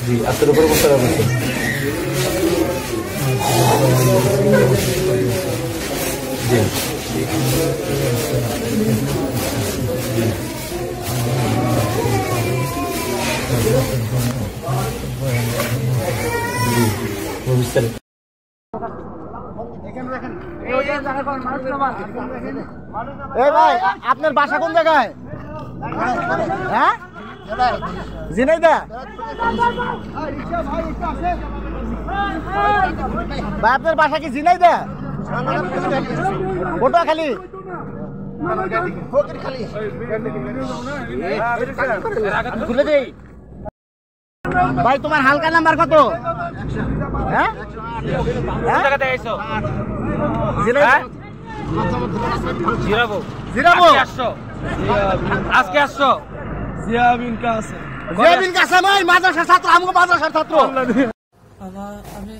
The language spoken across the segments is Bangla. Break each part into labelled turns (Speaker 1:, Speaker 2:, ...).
Speaker 1: জি আপনার উপর বসতে হবে জি বিস্তারিত
Speaker 2: ভাই আপনার বাসা কোন জায়গায়? হ্যাঁ ঝিনাইদহ। ভাই আপনার বাসা কি ঝিনাইদহ? পটুয়াখালী। খুলে দেই ভাই। তোমার হালকা নাম্বার কত? হ্যাঁ
Speaker 3: আজকে আসছো
Speaker 2: জিয়াবিন কাছে ভাই মাদ্রাসার ছাত্র, আমগো মাদ্রাসার ছাত্র।
Speaker 4: আমি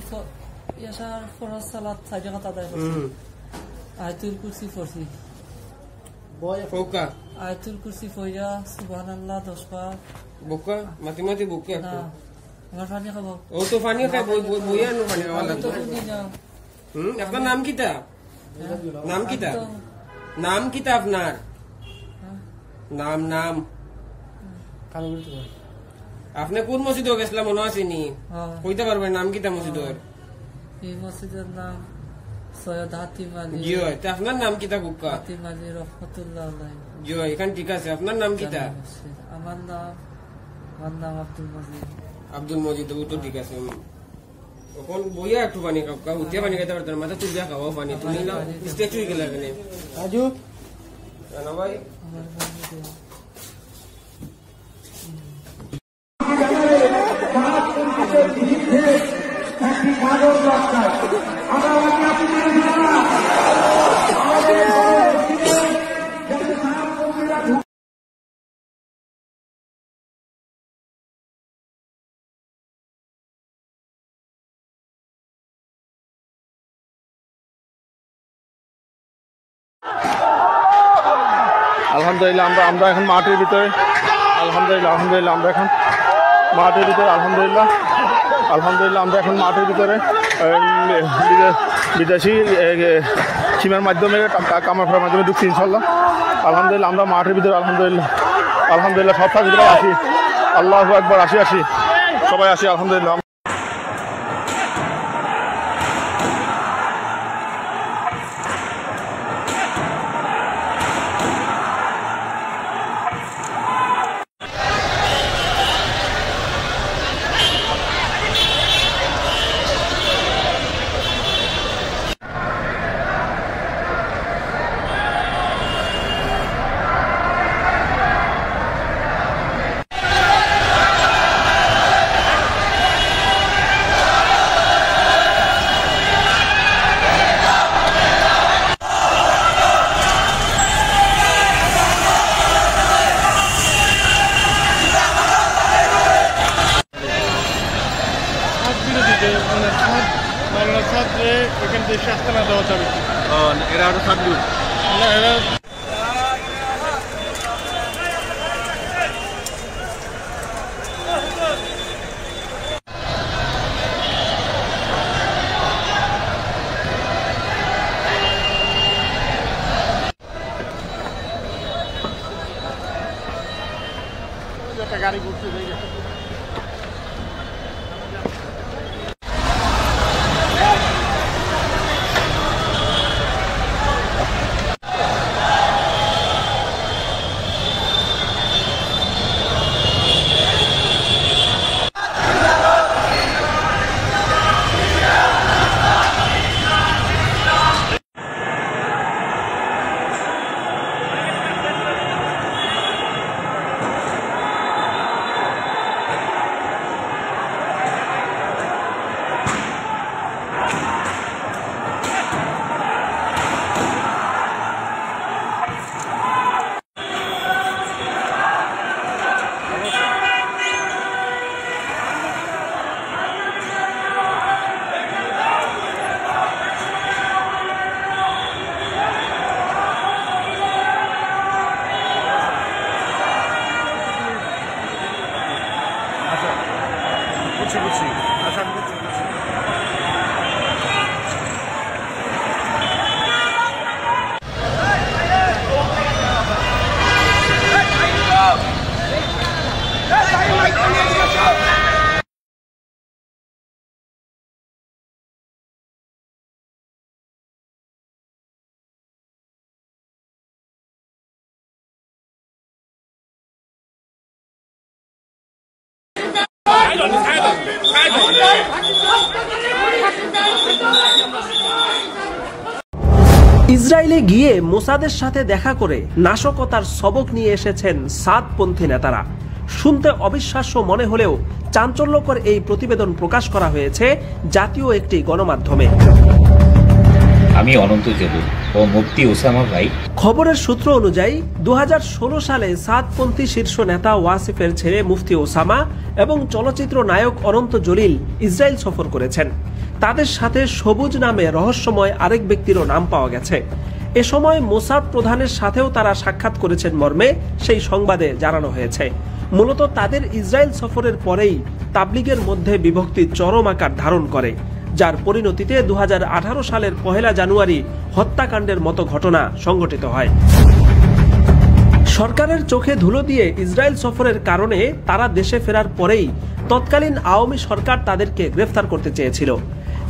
Speaker 4: ইয়াসার ফরজ সালাত সাইডে কথা আদায় করছি। আয়াতুল কুরসি পড়ছি।
Speaker 3: ফৌকা
Speaker 4: আয়াতুল কুরসি পড়িয়া সুবহানাল্লাহ 10 বার।
Speaker 3: বুকা মাতি বুকা
Speaker 4: না আমার পানি খাবো।
Speaker 3: ও তো পানি খাই বইয়া নো পানি খাওয়া
Speaker 4: তো বুঝি না।
Speaker 3: আপনার নাম কিটা? নাম কিটা? নাম কিটা আপনার? নাম আপনি কোন মসজিদে গেছিলাম মনে আসেনি? কইতে পারবেন নাম কিটা মসজিদের?
Speaker 4: এই মসজিদের নাম সৈয়দ হাতিম আলী।
Speaker 3: জি হয়। আপনার নাম কিটা বুকা?
Speaker 4: হাতিম আলী রহমতুল্লাহ আলাইহি।
Speaker 3: জি হয়, এখান ঠিক আছে। আপনার নাম কিটা?
Speaker 4: আমার নাম
Speaker 3: আব্দুল মজিদ। ও তো ঠিক আছে। এখন বইয়া একটু পানি খাও, উঠিয়া পানি খাইতে পারতেন, মাথা তুলিয়া খাওয়া পানি। তুমি না স্ট্যাচু হয়ে গেলে এখানে
Speaker 2: রাজু
Speaker 3: জানা ভাই।
Speaker 2: আলহামদুলিল্লাহ আমরা এখন মাঠের ভিতরে। আলহামদুলিল্লাহ আমরা এখন মাঠের ভিতরে। আলহামদুলিল্লাহ আমরা এখন মাঠের ভিতরে বিদেশি সীমার মাধ্যমে কামারফার মাধ্যমে ঢুকছি ইনশাল্লাহ। আলহামদুলিল্লাহ আমরা মাঠের ভিতরে। আলহামদুলিল্লাহ সব ভিতরে আসি। আল্লাহু আকবার। আসি সবাই আসি। আলহামদুলিল্লাহ এখান থেকে শাস্তি না দেওয়া যাবে। এরা আরো থাকবে না এরা গাড়ি ঘুরছে। বুঝছি আচ্ছা আমি বুঝছি
Speaker 5: ইসরায়েলে গিয়ে মোসাদের সাথে দেখা করে নাশকতার সবক নিয়ে এসেছেন সাদপন্থী নেতারা। শুনতে অবিশ্বাস্য মনে হলেও চাঞ্চল্যকর এই প্রতিবেদন প্রকাশ করা হয়েছে জাতীয় একটি গণমাধ্যমে।
Speaker 6: আমি অনন্ত জলিল ও মুফতি ওসামা ভাই।
Speaker 5: খবরের সূত্র অনুযায়ী 2016 সালে সাদপন্থী শীর্ষ নেতা ওয়াসিফের ছেলে মুফতি ওসামা এবং চলচ্চিত্র নায়ক অনন্ত জলিল ইসরায়েল সফর করেছেন। তাদের সাথে সবুজ নামে রহস্যময় আরেক ব্যক্তিরও নাম পাওয়া গেছে। এ সময় মোসাদ প্রধানের সাথেও তারা সাক্ষাৎ করেছেন মর্মে সেই সংবাদে জানানো হয়েছে। মূলত তাদের ইসরায়েল সফরের পরেই তাবলিগের মধ্যে বিভক্তি চরম আকার ধারণ করে, যার পরিণতিতে 2018 সালের 1 জানুয়ারি হত্যাকাণ্ডের মতো ঘটনা সংঘটিত হয়। সরকারের চোখে ধুলো দিয়ে ইসরায়েল সফরের কারণে তারা দেশে ফেরার পরেই তৎকালীন আওয়ামী সরকার তাদেরকে গ্রেফতার করতে চেয়েছিল,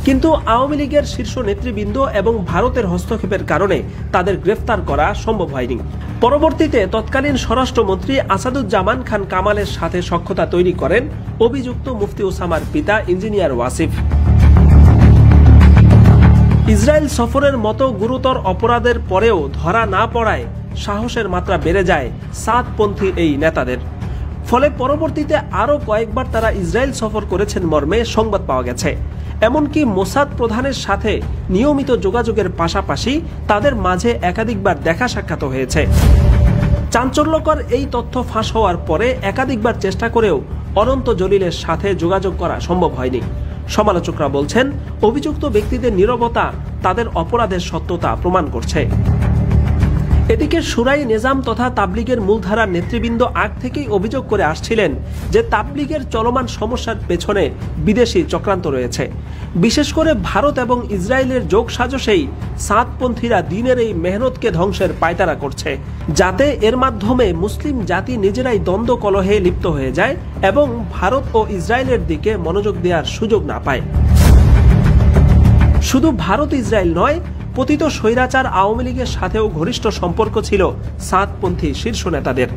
Speaker 5: কিন্তু আওয়ামী লীগের শীর্ষ নেতৃবৃন্দ এবং ভারতের হস্তক্ষেপের কারণে তাদের গ্রেফতার করা সম্ভব হয়নি। পরবর্তীতে তৎকালীন স্বরাষ্ট্রমন্ত্রী আসাদুজ্জামান খান কামালের সাথে সখ্যতা তৈরি করেন অভিযুক্ত মুফতি ওসামার পিতা ইঞ্জিনিয়ার ওয়াসিফ। ইসরায়েল সফরের মতো গুরুতর অপরাধের পরেও ধরা না পড়ায় সাহসের মাত্রা বেড়ে যায় সাদপন্থী এই নেতাদের। ফলে পরবর্তীতে আরও কয়েকবার তারা ইসরায়েল সফর করেছেন মর্মে সংবাদ পাওয়া গেছে। এমনকি মোসাদ প্রধানের সাথে নিয়মিত যোগাযোগের পাশাপাশি তাদের মাঝে একাধিকবার দেখা সাক্ষাৎ হয়েছে। চাঞ্চল্যকর এই তথ্য ফাঁস হওয়ার পরে একাধিকবার চেষ্টা করেও অনন্ত জলিলের সাথে যোগাযোগ করা সম্ভব হয়নি। সমালোচকরা বলছেন, অভিযুক্ত ব্যক্তিদের নীরবতা তাদের অপরাধের সত্যতা প্রমাণ করছে। এদিকে শুরাই নিজাম তথা তাবলিগের মূলধারার নেতৃবৃন্দ আগ থেকেই অভিযোগ করে আসছিলেন যে তাবলিগের চলমান সমস্যার পেছনে বিদেশি চক্রান্ত রয়েছে। বিশেষ করে ভারত এবং ইসরায়েলের যোগসাজশেই সাদপন্থীরা দিনের এই মেহনতকে ধ্বংসের পায়তারা করছে, যাতে এর মাধ্যমে মুসলিম জাতি নিজেরাই দ্বন্দ্ব কলহে লিপ্ত হয়ে যায় এবং ভারত ও ইসরায়েলের দিকে মনোযোগ দেওয়ার সুযোগ না পায়। শুধু ভারত ইসরায়েল নয়, পতিত স্বৈরাচার আওয়ামী লীগের সাথেও ঘনিষ্ঠ সম্পর্ক ছিল সাদপন্থী শীর্ষ নেতাদের।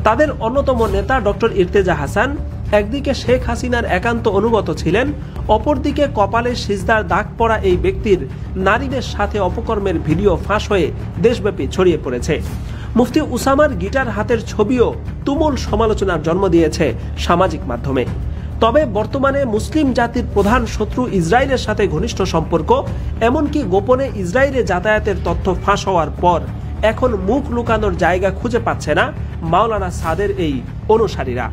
Speaker 5: তাদের অন্যতম নেতা ডক্টর ইর্তেজা হাসান একদিকে শেখ হাসিনার একান্ত অনুগত ছিলেন, অপরদিকে কপালে সিজদার দাগ পড়া এই ব্যক্তির নারীদের সাথে অপকর্মের ভিডিও ফাঁস হয়ে দেশব্যাপী ছড়িয়ে পড়েছে। মুফতি ওসামার গিটার হাতের ছবিও তুমুল সমালোচনার জন্ম দিয়েছে সামাজিক মাধ্যমে। তবে বর্তমানে মুসলিম জাতির প্রধান শত্রু ইসরায়েলের সাথে ঘনিষ্ঠ সম্পর্ক, এমনকি গোপনে ইসরায়েলে যাতায়াতের তথ্য ফাঁস হওয়ার পর এখন মুখ লুকানোর জায়গা খুঁজে পাচ্ছে না মাওলানা সাদের এই অনুসারীরা।